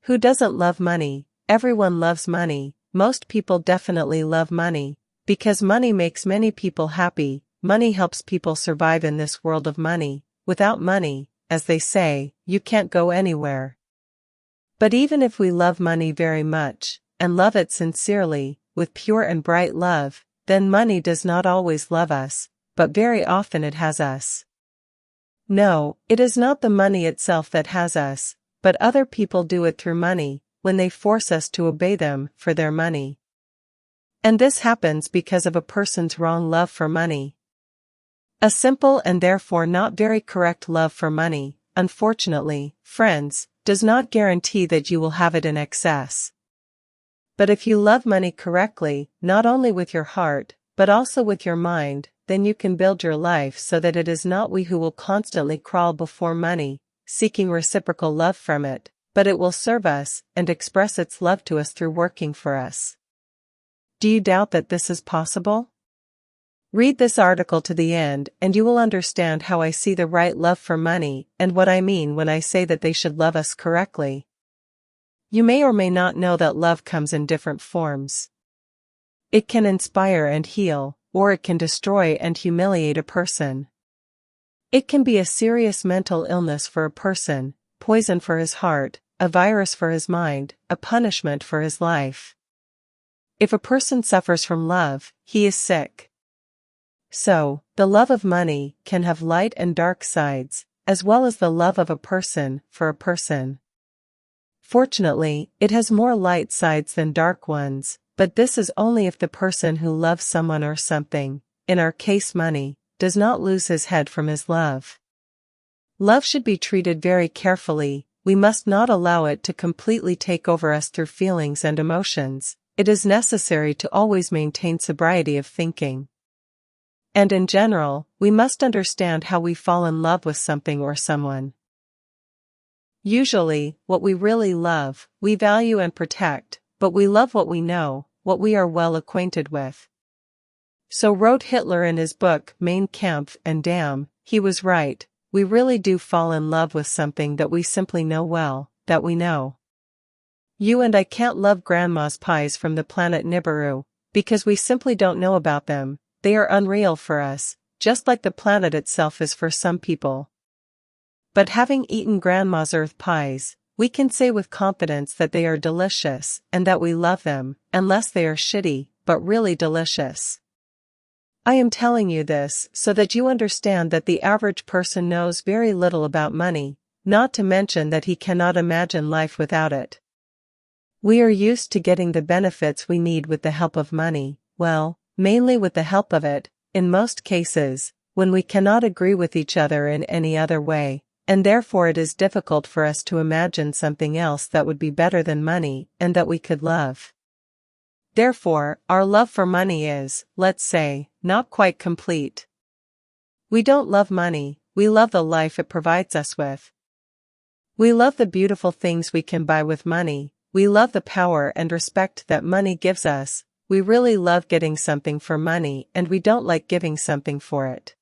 Who doesn't love money? Everyone loves money. Most people definitely love money, because money makes many people happy. Money helps people survive in this world of money. Without money, as they say, you can't go anywhere. But even if we love money very much, and love it sincerely, with pure and bright love, then money does not always love us, but very often it has us. No, it is not the money itself that has us, but other people do it through money, when they force us to obey them for their money. And this happens because of a person's wrong love for money. A simple and therefore not very correct love for money, unfortunately, friends, does not guarantee that you will have it in excess. But if you love money correctly, not only with your heart, but also with your mind, then you can build your life so that it is not we who will constantly crawl before money, seeking reciprocal love from it, but it will serve us and express its love to us through working for us. Do you doubt that this is possible? Read this article to the end and you will understand how I see the right love for money and what I mean when I say that they should love us correctly. You may or may not know that love comes in different forms. It can inspire and heal, or it can destroy and humiliate a person. It can be a serious mental illness for a person, poison for his heart, a virus for his mind, a punishment for his life. If a person suffers from love, he is sick. So, the love of money can have light and dark sides, as well as the love of a person for a person. Fortunately, it has more light sides than dark ones, but this is only if the person who loves someone or something, in our case money, does not lose his head from his love. Love should be treated very carefully. We must not allow it to completely take over us through feelings and emotions. It is necessary to always maintain sobriety of thinking. And in general, we must understand how we fall in love with something or someone. Usually, what we really love, we value and protect, but we love what we know, what we are well acquainted with. So wrote Hitler in his book Mein Kampf and Damn, he was right, we really do fall in love with something that we simply know well, that we know. You and I can't love Grandma's pies from the planet Nibiru, because we simply don't know about them, they are unreal for us, just like the planet itself is for some people. But having eaten Grandma's earth pies, we can say with confidence that they are delicious and that we love them, unless they are shitty, but really delicious. I am telling you this so that you understand that the average person knows very little about money, not to mention that he cannot imagine life without it. We are used to getting the benefits we need with the help of money, well, mainly with the help of it, in most cases, when we cannot agree with each other in any other way. And therefore it is difficult for us to imagine something else that would be better than money and that we could love. Therefore, our love for money is, let's say, not quite complete. We don't love money, we love the life it provides us with. We love the beautiful things we can buy with money, we love the power and respect that money gives us, we really love getting something for money and we don't like giving something for it.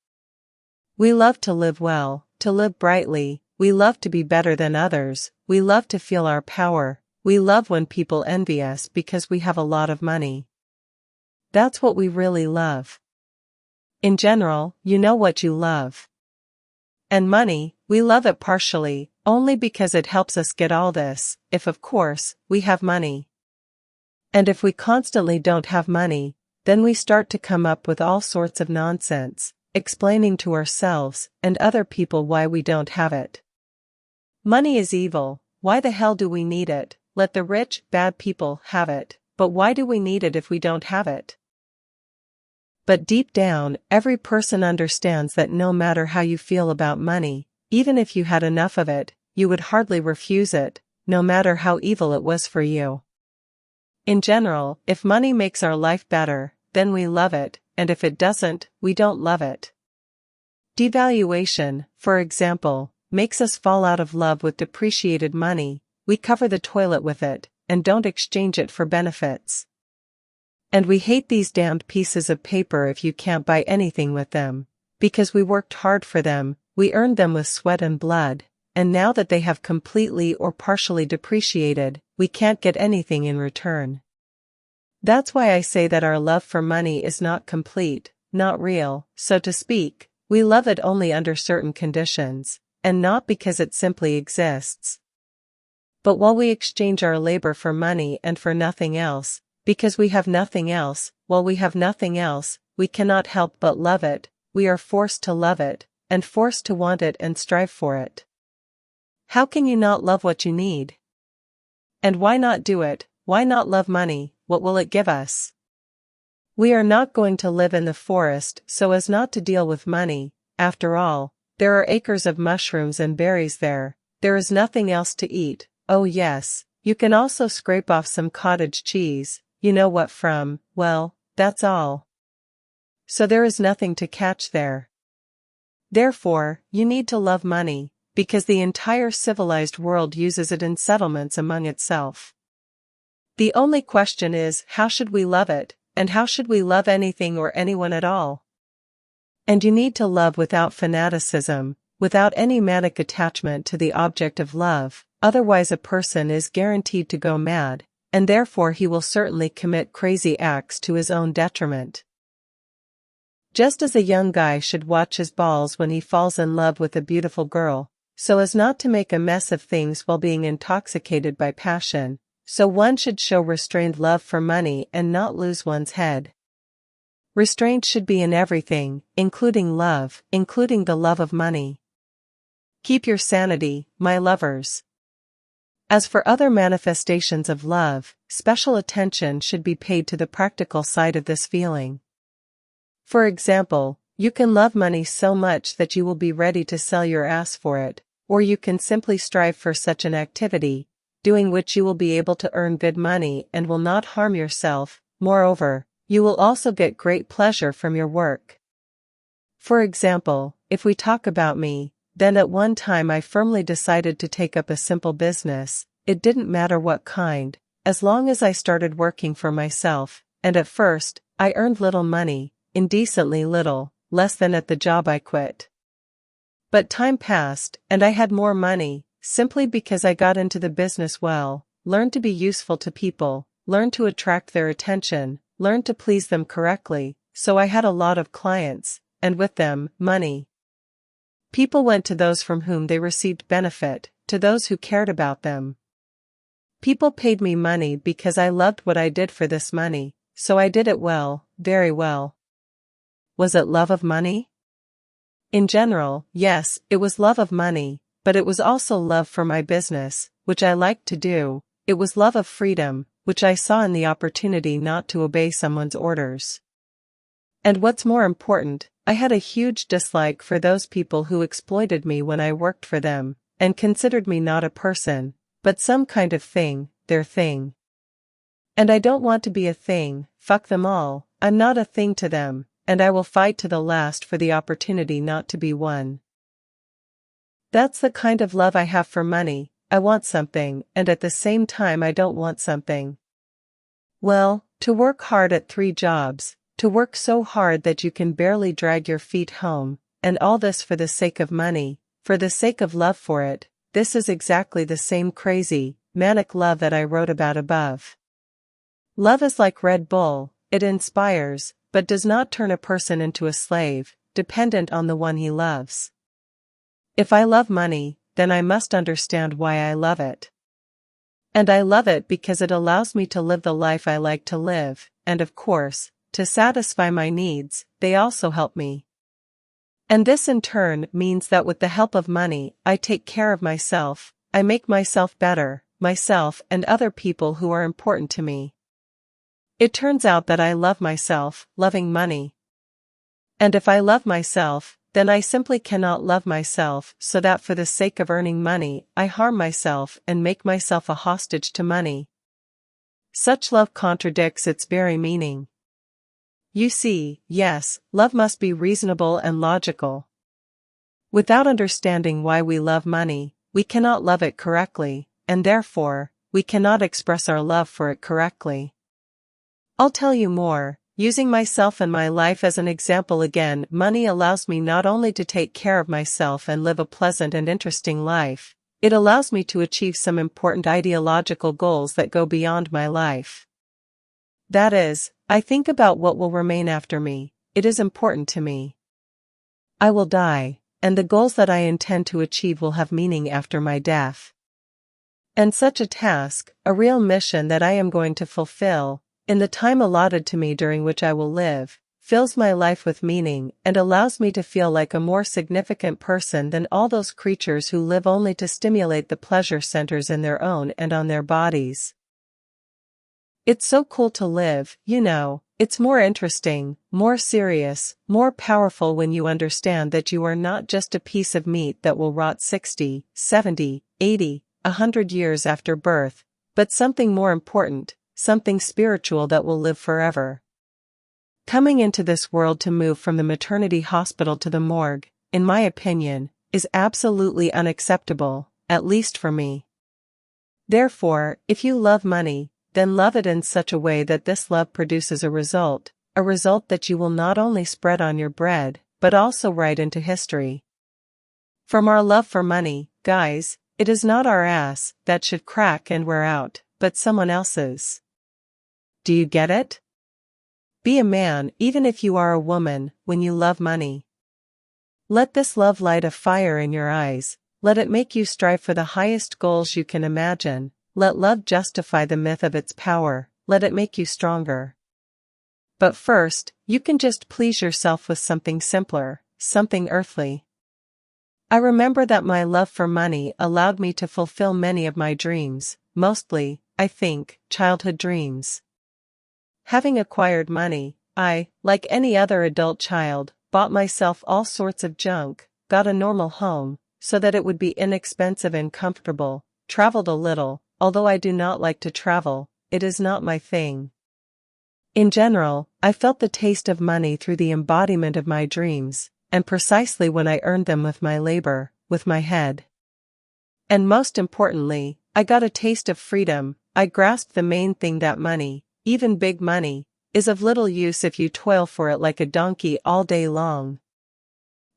We love to live well, to live brightly, we love to be better than others, we love to feel our power, we love when people envy us because we have a lot of money. That's what we really love. In general, you know what you love. And money, we love it partially, only because it helps us get all this, if of course, we have money. And if we constantly don't have money, then we start to come up with all sorts of nonsense, explaining to ourselves and other people why we don't have it. Money is evil, why the hell do we need it? Let the rich, bad people have it, but why do we need it if we don't have it? But deep down, every person understands that no matter how you feel about money, even if you had enough of it, you would hardly refuse it, no matter how evil it was for you. In general, if money makes our life better, then we love it, and if it doesn't, we don't love it. Devaluation, for example, makes us fall out of love with depreciated money, we cover the toilet with it, and don't exchange it for benefits. And we hate these damned pieces of paper if you can't buy anything with them, because we worked hard for them, we earned them with sweat and blood, and now that they have completely or partially depreciated, we can't get anything in return. That's why I say that our love for money is not complete, not real, so to speak. We love it only under certain conditions, and not because it simply exists. But while we exchange our labor for money and for nothing else, because we have nothing else, while we have nothing else, we cannot help but love it, we are forced to love it, and forced to want it and strive for it. How can you not love what you need? And why not do it? Why not love money? What will it give us? We are not going to live in the forest so as not to deal with money. After all, there are acres of mushrooms and berries there. There is nothing else to eat. Oh yes, you can also scrape off some cottage cheese, you know what from, well, that's all. So there is nothing to catch there. Therefore, you need to love money, because the entire civilized world uses it in settlements among itself. The only question is, how should we love it, and how should we love anything or anyone at all? And you need to love without fanaticism, without any manic attachment to the object of love. Otherwise a person is guaranteed to go mad, and therefore he will certainly commit crazy acts to his own detriment. Just as a young guy should watch his balls when he falls in love with a beautiful girl, so as not to make a mess of things while being intoxicated by passion, so one should show restrained love for money and not lose one's head. Restraint should be in everything, including love, including the love of money. Keep your sanity, my lovers. As for other manifestations of love, special attention should be paid to the practical side of this feeling. For example, you can love money so much that you will be ready to sell your ass for it, or you can simply strive for such an activity, doing which you will be able to earn good money and will not harm yourself. Moreover, you will also get great pleasure from your work. For example, if we talk about me, then at one time I firmly decided to take up a simple business. It didn't matter what kind, as long as I started working for myself, and at first, I earned little money, indecently little, less than at the job I quit. But time passed, and I had more money, simply because I got into the business well, learned to be useful to people, learned to attract their attention, learned to please them correctly, so I had a lot of clients, and with them, money. People went to those from whom they received benefit, to those who cared about them. People paid me money because I loved what I did for this money, so I did it well, very well. Was it love of money? In general, yes, it was love of money, but it was also love for my business, which I liked to do. It was love of freedom, which I saw in the opportunity not to obey someone's orders. And what's more important, I had a huge dislike for those people who exploited me when I worked for them, and considered me not a person, but some kind of thing, their thing. And I don't want to be a thing, fuck them all, I'm not a thing to them, and I will fight to the last for the opportunity not to be one. That's the kind of love I have for money. I want something, and at the same time I don't want something. Well, to work hard at 3 jobs, to work so hard that you can barely drag your feet home, and all this for the sake of money, for the sake of love for it, this is exactly the same crazy, manic love that I wrote about above. Love is like Red Bull, it inspires, but does not turn a person into a slave, dependent on the one he loves. If I love money, then I must understand why I love it. And I love it because it allows me to live the life I like to live, and of course, to satisfy my needs. They also help me. And this in turn means that with the help of money, I take care of myself, I make myself better, myself and other people who are important to me. It turns out that I love myself, loving money. And if I love myself, then I simply cannot love myself, so that for the sake of earning money, I harm myself and make myself a hostage to money. Such love contradicts its very meaning. You see, yes, love must be reasonable and logical. Without understanding why we love money, we cannot love it correctly, and therefore, we cannot express our love for it correctly. I'll tell you more, Using myself and my life as an example again, money allows me not only to take care of myself and live a pleasant and interesting life, it allows me to achieve some important ideological goals that go beyond my life. That is, I think about what will remain after me. It is important to me. I will die, and the goals that I intend to achieve will have meaning after my death. And such a task, a real mission that I am going to fulfill, in the time allotted to me during which I will live, fills my life with meaning and allows me to feel like a more significant person than all those creatures who live only to stimulate the pleasure centers in their own and on their bodies. It's so cool to live, you know. It's more interesting, more serious, more powerful when you understand that you are not just a piece of meat that will rot 60, 70, 80, 100 years after birth, but something more important, something spiritual that will live forever. Coming into this world to move from the maternity hospital to the morgue, in my opinion, is absolutely unacceptable, at least for me. Therefore, if you love money, then love it in such a way that this love produces a result that you will not only spread on your bread, but also write into history. From our love for money, guys, it is not our ass that should crack and wear out, but someone else's. Do you get it? Be a man, even if you are a woman, when you love money. Let this love light a fire in your eyes, let it make you strive for the highest goals you can imagine. Let love justify the myth of its power, let it make you stronger. But first, you can just please yourself with something simpler, something earthly. I remember that my love for money allowed me to fulfill many of my dreams, mostly, I think, childhood dreams. Having acquired money, I, like any other adult child, bought myself all sorts of junk, got a normal home, so that it would be inexpensive and comfortable, traveled a little. Although I do not like to travel, it is not my thing. In general, I felt the taste of money through the embodiment of my dreams, and precisely when I earned them with my labor, with my head. And most importantly, I got a taste of freedom. I grasped the main thing that money, even big money, is of little use if you toil for it like a donkey all day long.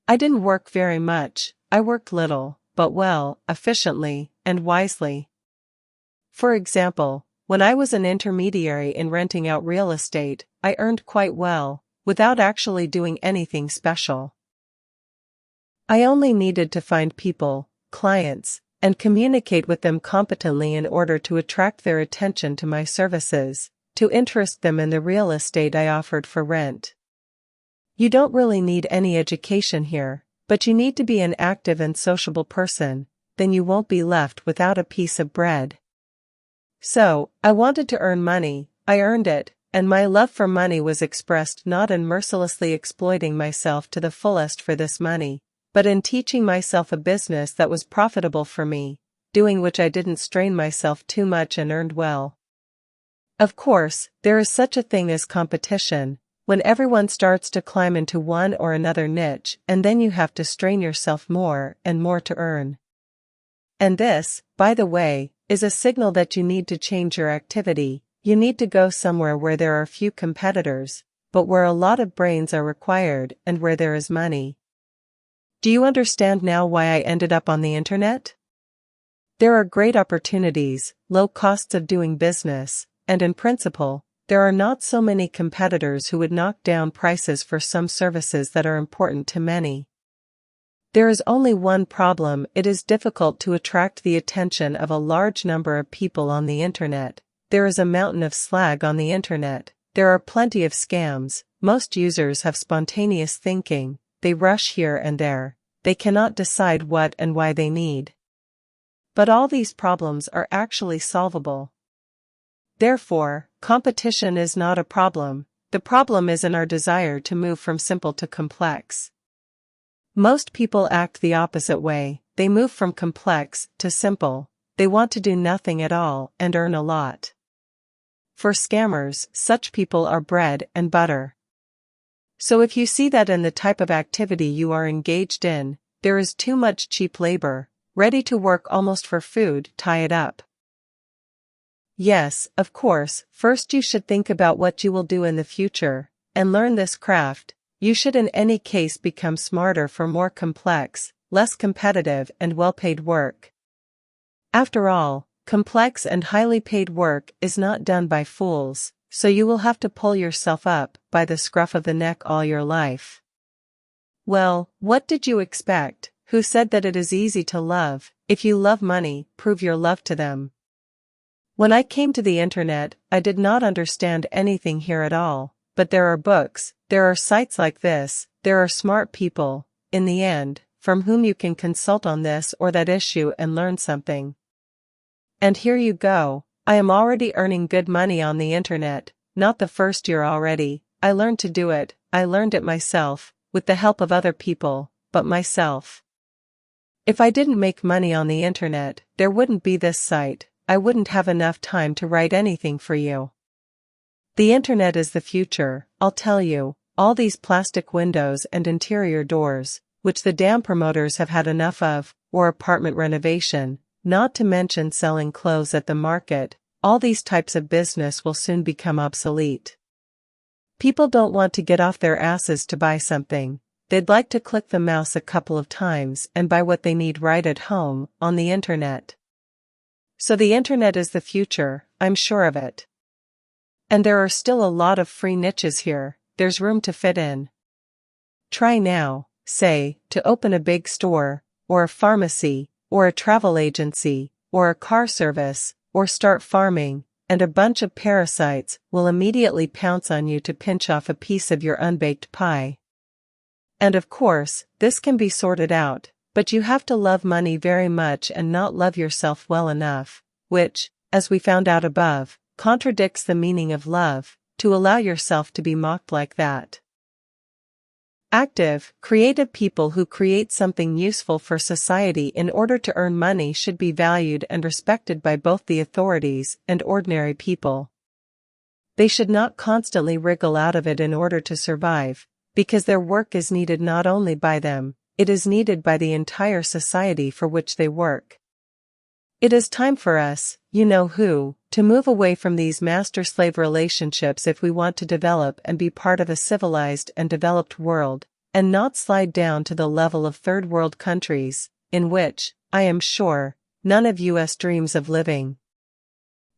I didn't work very much, I worked little, but well, efficiently, and wisely. For example, when I was an intermediary in renting out real estate, I earned quite well, without actually doing anything special. I only needed to find people, clients, and communicate with them competently in order to attract their attention to my services, to interest them in the real estate I offered for rent. You don't really need any education here, but you need to be an active and sociable person, then you won't be left without a piece of bread. So, I wanted to earn money, I earned it, and my love for money was expressed not in mercilessly exploiting myself to the fullest for this money, but in teaching myself a business that was profitable for me, doing which I didn't strain myself too much and earned well. Of course, there is such a thing as competition, when everyone starts to climb into one or another niche, and then you have to strain yourself more and more to earn. And this, by the way, is a signal that you need to change your activity. You need to go somewhere where there are few competitors, but where a lot of brains are required and where there is money. Do you understand now why I ended up on the internet? There are great opportunities, low costs of doing business, and in principle, there are not so many competitors who would knock down prices for some services that are important to many. There is only one problem: it is difficult to attract the attention of a large number of people on the internet. There is a mountain of slag on the internet, there are plenty of scams, most users have spontaneous thinking, they rush here and there, they cannot decide what and why they need. But all these problems are actually solvable. Therefore, competition is not a problem, the problem is in our desire to move from simple to complex. Most people act the opposite way, they move from complex to simple, they want to do nothing at all and earn a lot. For scammers, such people are bread and butter. So if you see that in the type of activity you are engaged in, there is too much cheap labor, ready to work almost for food, tie it up. Yes, of course, first you should think about what you will do in the future, and learn this craft. You should in any case become smarter for more complex, less competitive and well-paid work. After all, complex and highly paid work is not done by fools, so you will have to pull yourself up by the scruff of the neck all your life. Well, what did you expect? Who said that it is easy to love? If you love money, prove your love to them. When I came to the internet, I did not understand anything here at all, but there are books, there are sites like this, there are smart people, in the end, from whom you can consult on this or that issue and learn something. And here you go, I am already earning good money on the internet, not the first year already. I learned to do it, I learned it myself, with the help of other people, but myself. If I didn't make money on the internet, there wouldn't be this site, I wouldn't have enough time to write anything for you. The internet is the future, I'll tell you, all these plastic windows and interior doors, which the damn promoters have had enough of, or apartment renovation, not to mention selling clothes at the market, all these types of business will soon become obsolete. People don't want to get off their asses to buy something, they'd like to click the mouse a couple of times and buy what they need right at home, on the internet. So the internet is the future, I'm sure of it. And there are still a lot of free niches here, there's room to fit in. Try now, say, to open a big store, or a pharmacy, or a travel agency, or a car service, or start farming, and a bunch of parasites will immediately pounce on you to pinch off a piece of your unbaked pie. And of course, this can be sorted out, but you have to love money very much and not love yourself well enough, which, as we found out above, contradicts the meaning of love, to allow yourself to be mocked like that. Active, creative people who create something useful for society in order to earn money should be valued and respected by both the authorities and ordinary people. They should not constantly wriggle out of it in order to survive, because their work is needed not only by them, it is needed by the entire society for which they work. It is time for us, you know who, to move away from these master-slave relationships if we want to develop and be part of a civilized and developed world, and not slide down to the level of third-world countries, in which, I am sure, none of us dreams of living.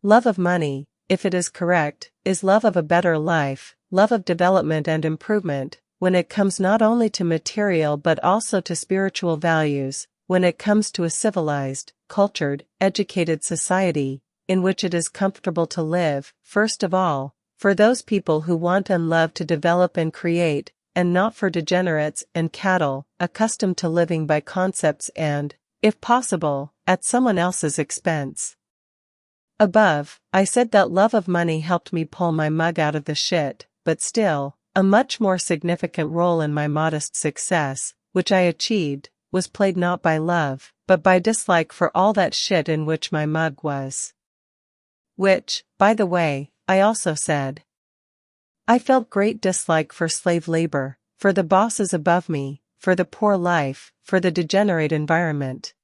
Love of money, if it is correct, is love of a better life, love of development and improvement, when it comes not only to material but also to spiritual values, when it comes to a civilized, cultured, educated society, in which it is comfortable to live, first of all, for those people who want and love to develop and create, and not for degenerates and cattle, accustomed to living by concepts and, if possible, at someone else's expense. Above, I said that love of money helped me pull my mug out of the shit, but still, a much more significant role in my modest success, which I achieved, was played not by love, but by dislike for all that shit in which my mug was. Which, by the way, I also said. I felt great dislike for slave labor, for the bosses above me, for the poor life, for the degenerate environment.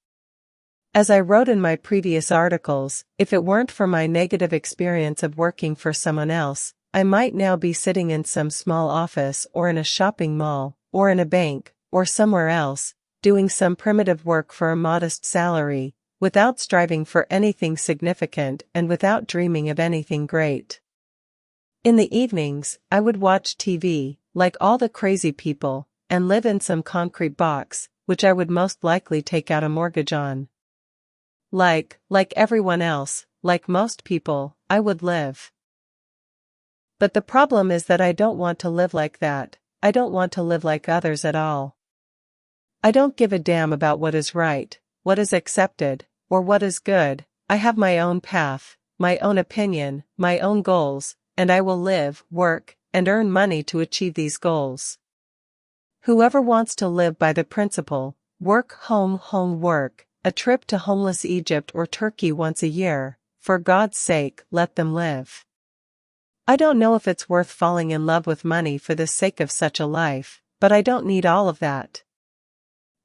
As I wrote in my previous articles, if it weren't for my negative experience of working for someone else, I might now be sitting in some small office or in a shopping mall, or in a bank, or somewhere else, doing some primitive work for a modest salary, without striving for anything significant and without dreaming of anything great. In the evenings, I would watch TV, like all the crazy people, and live in some concrete box, which I would most likely take out a mortgage on. Like everyone else, like most people, I would live. But the problem is that I don't want to live like that, I don't want to live like others at all. I don't give a damn about what is right, what is accepted, or what is good. I have my own path, my own opinion, my own goals, and I will live, work, and earn money to achieve these goals. Whoever wants to live by the principle, work, home, work, a trip to homeless Egypt or Turkey once a year, for God's sake, let them live. I don't know if it's worth falling in love with money for the sake of such a life, but I don't need all of that.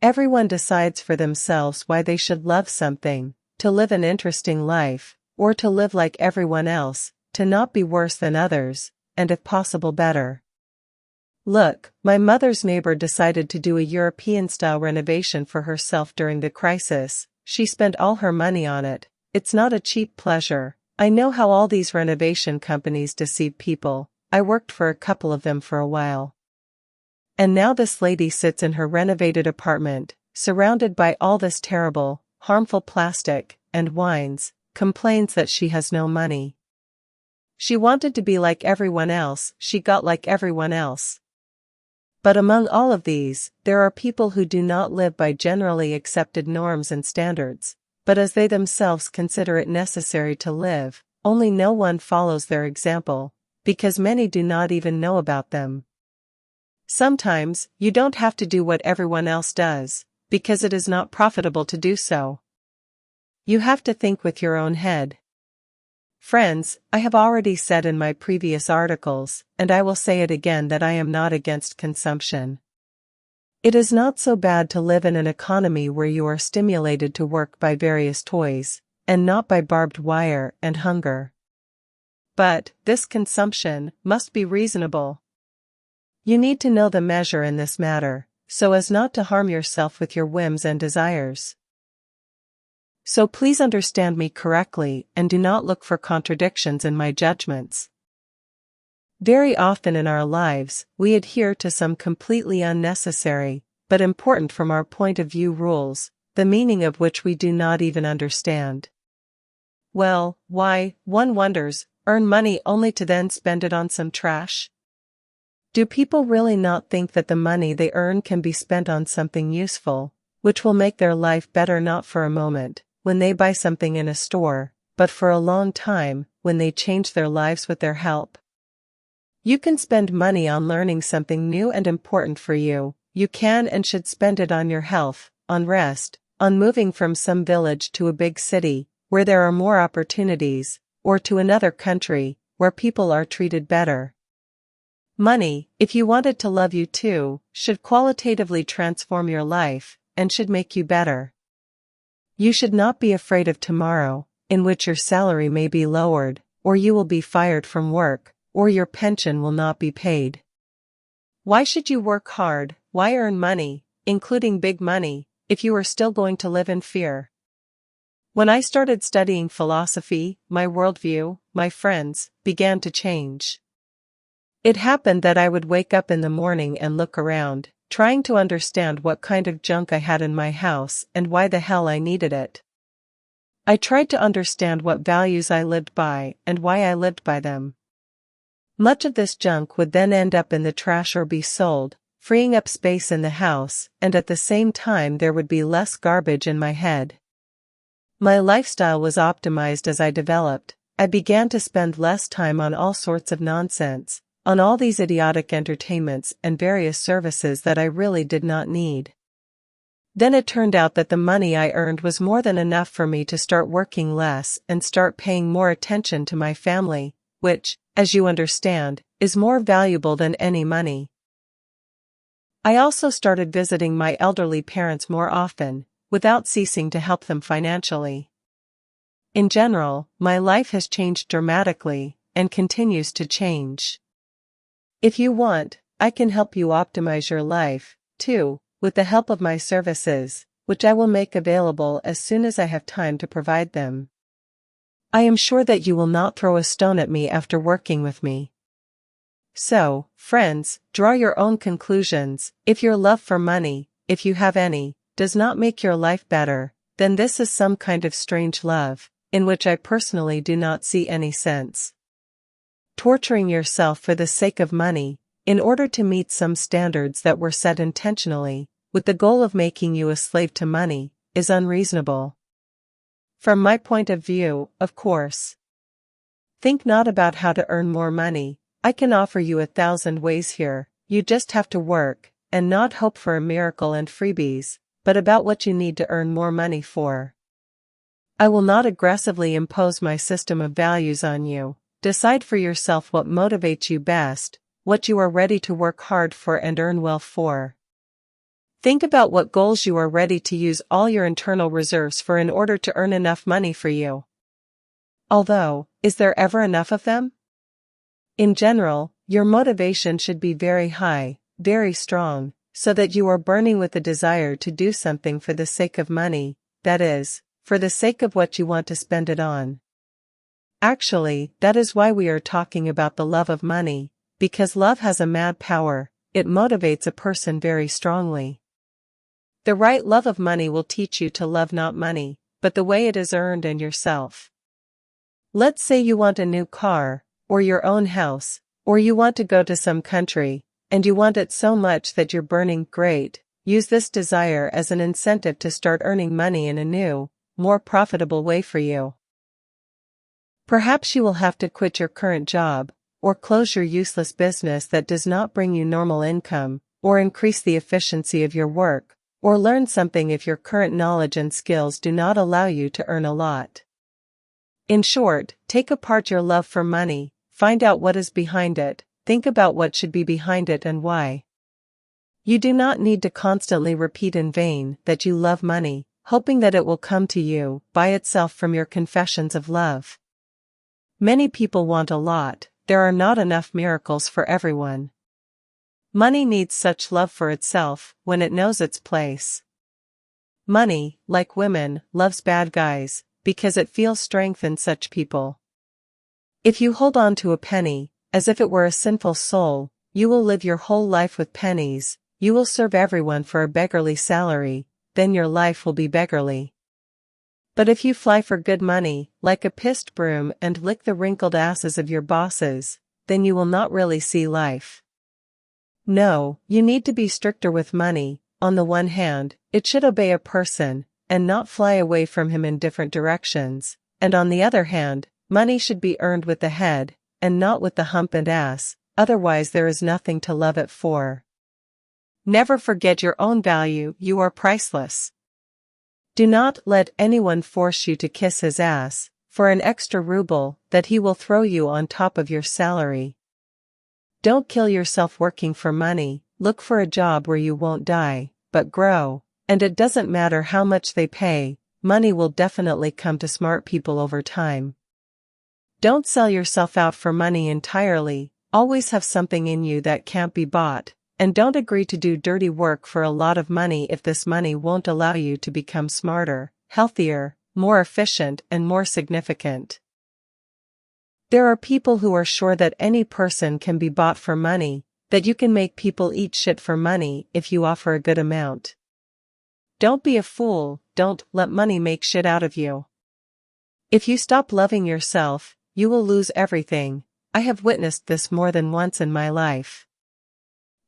Everyone decides for themselves why they should love something, to live an interesting life, or to live like everyone else, to not be worse than others, and if possible better. Look, my mother's neighbor decided to do a European-style renovation for herself during the crisis. She spent all her money on it. It's not a cheap pleasure. I know how all these renovation companies deceive people. I worked for a couple of them for a while. And now this lady sits in her renovated apartment, surrounded by all this terrible, harmful plastic, and wines, complains that she has no money. She wanted to be like everyone else, she got like everyone else. But among all of these, there are people who do not live by generally accepted norms and standards, but as they themselves consider it necessary to live, only no one follows their example, because many do not even know about them. Sometimes, you don't have to do what everyone else does, because it is not profitable to do so. You have to think with your own head. Friends, I have already said in my previous articles, and I will say it again, that I am not against consumption. It is not so bad to live in an economy where you are stimulated to work by various toys, and not by barbed wire and hunger. But, this consumption must be reasonable. You need to know the measure in this matter, so as not to harm yourself with your whims and desires. So please understand me correctly and do not look for contradictions in my judgments. Very often in our lives, we adhere to some completely unnecessary, but important from our point of view rules, the meaning of which we do not even understand. Well, why, one wonders, earn money only to then spend it on some trash? Do people really not think that the money they earn can be spent on something useful, which will make their life better, not for a moment, when they buy something in a store, but for a long time, when they change their lives with their help? You can spend money on learning something new and important for you. You can and should spend it on your health, on rest, on moving from some village to a big city, where there are more opportunities, or to another country, where people are treated better. Money, if you want it to love you too, should qualitatively transform your life, and should make you better. You should not be afraid of tomorrow, in which your salary may be lowered, or you will be fired from work, or your pension will not be paid. Why should you work hard, why earn money, including big money, if you are still going to live in fear? When I started studying philosophy, my worldview, my friends, began to change. It happened that I would wake up in the morning and look around, trying to understand what kind of junk I had in my house and why the hell I needed it. I tried to understand what values I lived by and why I lived by them. Much of this junk would then end up in the trash or be sold, freeing up space in the house, and at the same time there would be less garbage in my head. My lifestyle was optimized as I developed. I began to spend less time on all sorts of nonsense, on all these idiotic entertainments and various services that I really did not need. Then it turned out that the money I earned was more than enough for me to start working less and start paying more attention to my family, which, as you understand, is more valuable than any money. I also started visiting my elderly parents more often, without ceasing to help them financially. In general, my life has changed dramatically, and continues to change. If you want, I can help you optimize your life, too, with the help of my services, which I will make available as soon as I have time to provide them. I am sure that you will not throw a stone at me after working with me. So, friends, draw your own conclusions. If your love for money, if you have any, does not make your life better, then this is some kind of strange love, in which I personally do not see any sense. Torturing yourself for the sake of money, in order to meet some standards that were set intentionally, with the goal of making you a slave to money, is unreasonable. From my point of view, of course. Think not about how to earn more money. I can offer you 1,000 ways here. You just have to work, and not hope for a miracle and freebies, but about what you need to earn more money for. I will not aggressively impose my system of values on you. Decide for yourself what motivates you best, what you are ready to work hard for and earn well for. Think about what goals you are ready to use all your internal reserves for in order to earn enough money for you. Although, is there ever enough of them? In general, your motivation should be very high, very strong, so that you are burning with the desire to do something for the sake of money, that is, for the sake of what you want to spend it on. Actually, that is why we are talking about the love of money, because love has a mad power, it motivates a person very strongly. The right love of money will teach you to love not money, but the way it is earned and yourself. Let's say you want a new car, or your own house, or you want to go to some country, and you want it so much that you're burning. Great, use this desire as an incentive to start earning money in a new, more profitable way for you. Perhaps you will have to quit your current job, or close your useless business that does not bring you normal income, or increase the efficiency of your work, or learn something if your current knowledge and skills do not allow you to earn a lot. In short, take apart your love for money, find out what is behind it, think about what should be behind it and why. You do not need to constantly repeat in vain that you love money, hoping that it will come to you by itself from your confessions of love. Many people want a lot, there are not enough miracles for everyone. Money needs such love for itself when it knows its place. Money, like women, loves bad guys, because it feels strength in such people. If you hold on to a penny, as if it were a sinful soul, you will live your whole life with pennies, you will serve everyone for a beggarly salary, then your life will be beggarly. But if you fly for good money, like a pissed broom and lick the wrinkled asses of your bosses, then you will not really see life. No, you need to be stricter with money. On the one hand, it should obey a person, and not fly away from him in different directions, and on the other hand, money should be earned with the head, and not with the hump and ass, otherwise there is nothing to love it for. Never forget your own value, you are priceless. Do not let anyone force you to kiss his ass, for an extra ruble that he will throw you on top of your salary. Don't kill yourself working for money, look for a job where you won't die, but grow, and it doesn't matter how much they pay, money will definitely come to smart people over time. Don't sell yourself out for money entirely, always have something in you that can't be bought. And don't agree to do dirty work for a lot of money if this money won't allow you to become smarter, healthier, more efficient and more significant. There are people who are sure that any person can be bought for money, that you can make people eat shit for money if you offer a good amount. Don't be a fool, don't let money make shit out of you. If you stop loving yourself, you will lose everything. I have witnessed this more than once in my life.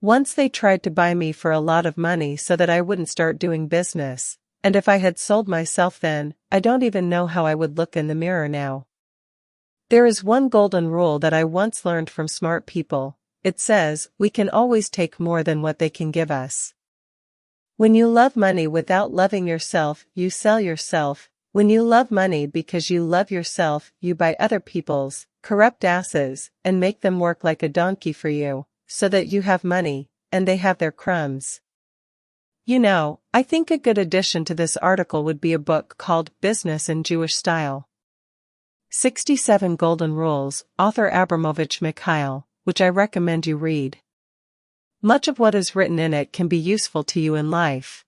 Once they tried to buy me for a lot of money so that I wouldn't start doing business, and if I had sold myself then, I don't even know how I would look in the mirror now. There is one golden rule that I once learned from smart people. It says, we can always take more than what they can give us. When you love money without loving yourself, you sell yourself. When you love money because you love yourself, you buy other people's corrupt asses and make them work like a donkey for you, so that you have money, and they have their crumbs. You know, I think a good addition to this article would be a book called Business in Jewish Style. 67 Golden Rules, author Abramovich Mikhail, which I recommend you read. Much of what is written in it can be useful to you in life.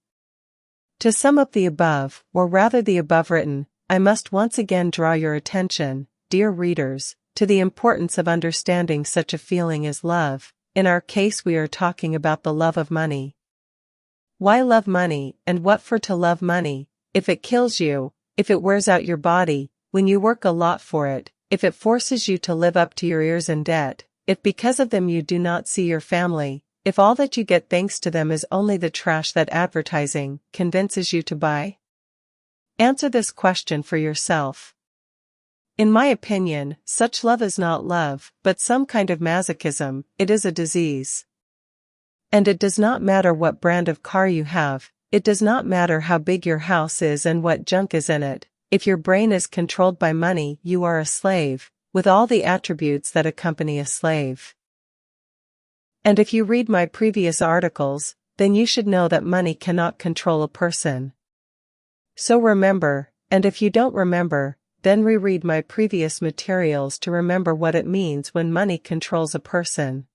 To sum up the above, or rather the above written, I must once again draw your attention, dear readers, to the importance of understanding such a feeling as love. In our case we are talking about the love of money. Why love money, and what for to love money? If it kills you, if it wears out your body, when you work a lot for it, if it forces you to live up to your ears in debt, if because of them you do not see your family, if all that you get thanks to them is only the trash that advertising convinces you to buy? Answer this question for yourself. In my opinion, such love is not love, but some kind of masochism. It is a disease. And it does not matter what brand of car you have, it does not matter how big your house is and what junk is in it, if your brain is controlled by money, you are a slave, with all the attributes that accompany a slave. And if you read my previous articles, then you should know that money cannot control a person. So remember, and if you don't remember, then reread my previous materials to remember what it means when money controls a person.